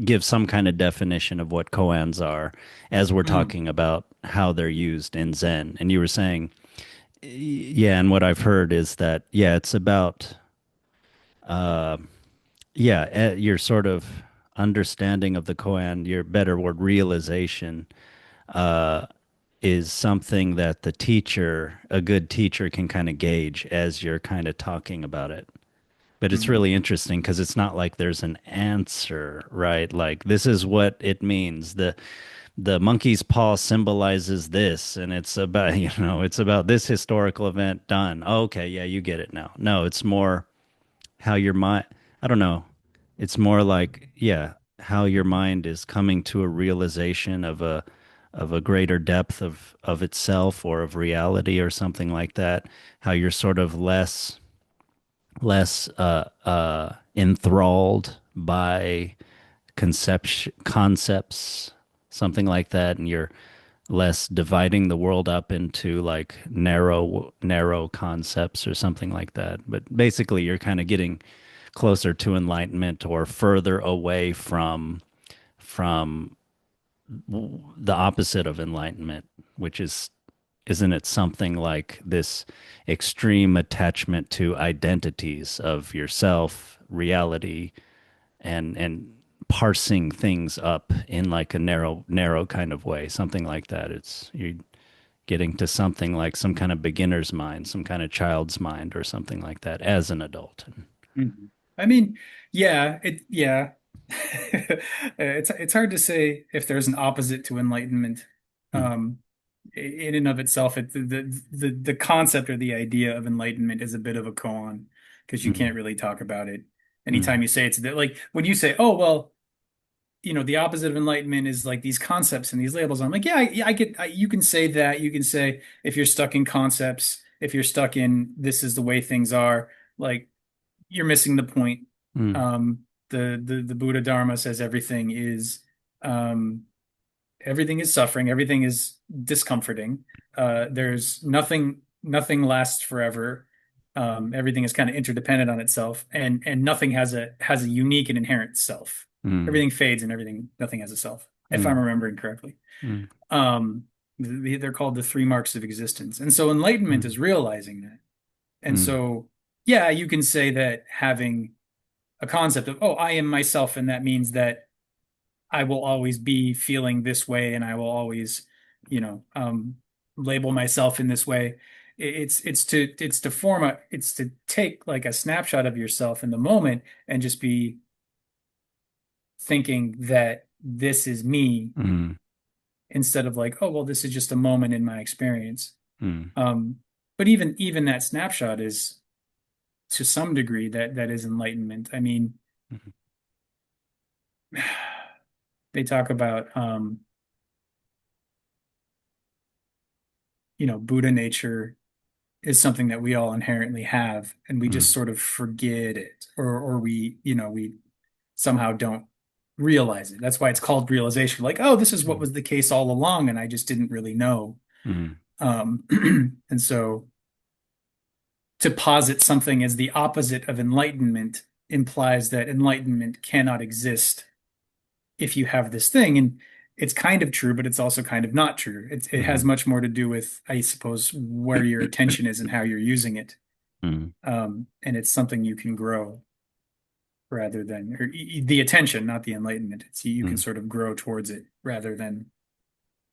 give some kind of definition of what koans are as we're Mm, talking about how they're used in Zen. And you were saying, yeah, and what I've heard is that, yeah, it's about, uh, yeah, your sort of understanding of the koan, your better word, realization, uh, is something that the teacher, a good teacher, can kind of gauge as you're kind of talking about it. But it's mm, really interesting because it's not like there's an answer, right? Like this is what it means. The monkey's paw symbolizes this, and it's about, it's about this historical event done. Okay, yeah, you get it now. No, it's more how your mind, I don't know. It's more like, yeah, how your mind is coming to a realization of a greater depth of itself or of reality or something like that. How you're sort of less enthralled by concepts, something like that, and you're less dividing the world up into like narrow concepts or something like that. But basically, you're kind of getting closer to enlightenment or further away from the opposite of enlightenment, which is, isn't it something like this extreme attachment to identities of yourself, reality, and parsing things up in like a narrow kind of way, something like that. It's you're getting to something like some kind of beginner's mind, some kind of child's mind, or something like that as an adult. mm. I mean, yeah. It's hard to say if there's an opposite to enlightenment. Mm, Um, in and of itself, the concept or the idea of enlightenment is a bit of a koan because you mm, can't really talk about it. Anytime mm, you say it's like when you say, "Oh, well, the opposite of enlightenment is like these concepts and these labels." I'm like, yeah, I get, you can say that. You can say if you're stuck in concepts, if you're stuck in this is the way things are, like you're missing the point. mm, Um, the Buddha Dharma says um, everything is suffering, everything is discomforting. There's nothing lasts forever. Everything is kind of interdependent on itself, and nothing has a unique and inherent self. mm, Everything fades, and nothing has a self, if I'm mm, remembering correctly. mm, Um, they're called the three marks of existence, and so enlightenment mm, is realizing that. And mm, so, yeah, you can say that having a concept of, oh, I am myself, and that means that I will always be feeling this way, and I will always, you know, um, label myself in this way. It's to take like a snapshot of yourself in the moment and just be thinking that this is me mm, instead of like, oh, well, this is just a moment in my experience. mm, Um, but even that snapshot is to some degree that is enlightenment. I mean, mm, they talk about Buddha nature is something that we all inherently have, and we just mm, sort of forget it, or we somehow don't realize it. That's why it's called realization. Like, oh, this is what mm, was the case all along, and I just didn't really know. mm, Um, and so to posit something as the opposite of enlightenment implies that enlightenment cannot exist if you have this thing. And it's kind of true, but it's also kind of not true. It has mm, much more to do with, I suppose, where your attention is and how you're using it. mm, And it's something you can grow rather than or the attention, not the enlightenment. It's you can mm, sort of grow towards it rather than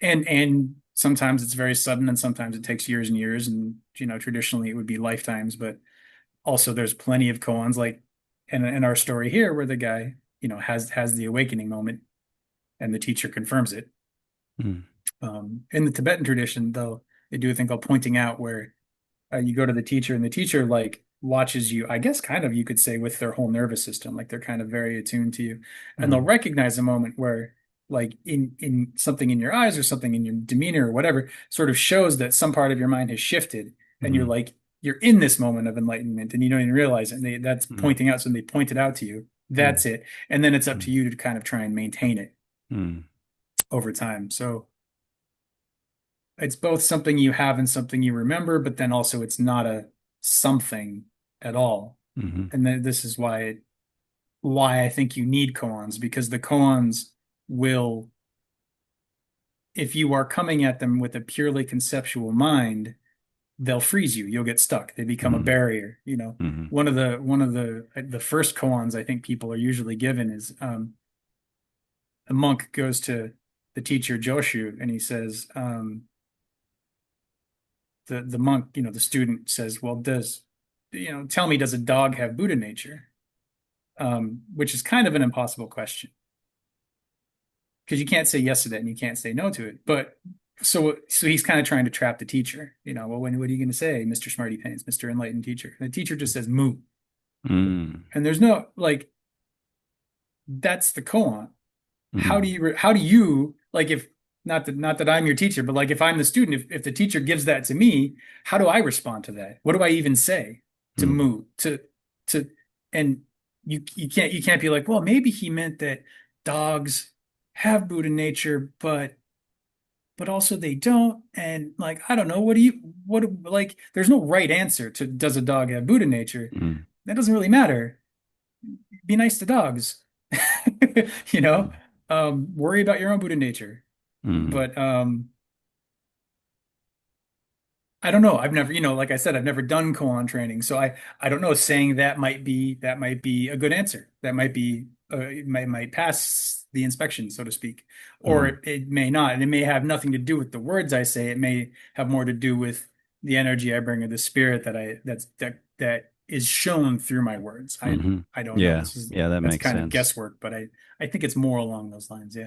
and sometimes it's very sudden and sometimes it takes years and years and traditionally it would be lifetimes, but also there's plenty of koans like in our story here where the guy has the awakening moment and the teacher confirms it. mm, In the Tibetan tradition, though, they do a thing called pointing out, where you go to the teacher, and the teacher like watches you, I guess, kind of you could say with their whole nervous system, like they're kind of very attuned to you, and they'll mm, recognize a moment where, like in something in your eyes or something in your demeanor or whatever, sort of shows that some part of your mind has shifted, and you're mm, like you're in this moment of enlightenment, and you don't even realize it. And that's mm, pointing out, so when they point it out to you. mm, That's it, and then it's up to mm, you to kind of try and maintain it mm, over time. So it's both something you have and something you remember, but then also it's not a something at all. mhm, And then this is why why I think you need koans, because the koans will, if you are coming at them with a purely conceptual mind, they'll freeze you. You'll get stuck. They become a Mm, barrier. mm, One of the first koans I think people are usually given is a monk goes to the teacher Joshu and he says, the monk, the student says, well, tell me, does a dog have Buddha nature? Which is kind of an impossible question because you can't say yes to that and you can't say no to it. But so he's kind of trying to trap the teacher. Well, what are you going to say, Mr. Smarty Pants, Mr. Enlightened Teacher? And the teacher just says moo. mm, And there's no like that's the koan. mm, How do you like if not that I'm your teacher, but like if I'm the student, if the teacher gives that to me, how do I respond to that? What do I even say to mm, moo to and you can't be like, well, maybe he meant that dogs have Buddha nature, but also they don't. And like, I don't know, like there's no right answer to does a dog have Buddha nature? mm, That doesn't really matter. Be nice to dogs. You know, mm, worry about your own Buddha nature. mm, But I don't know. I've never, like I said, I've never done koan training, so I don't know. Saying that might be a good answer. That might be it might pass the inspection, so to speak, or mm, it may not, and it may have nothing to do with the words I say. It may have more to do with the energy I bring or the spirit that is shown through my words. I mhm. I don't know. Yeah, yeah, that That's makes kind of sense. guesswork, but I think it's more along those lines. Yeah.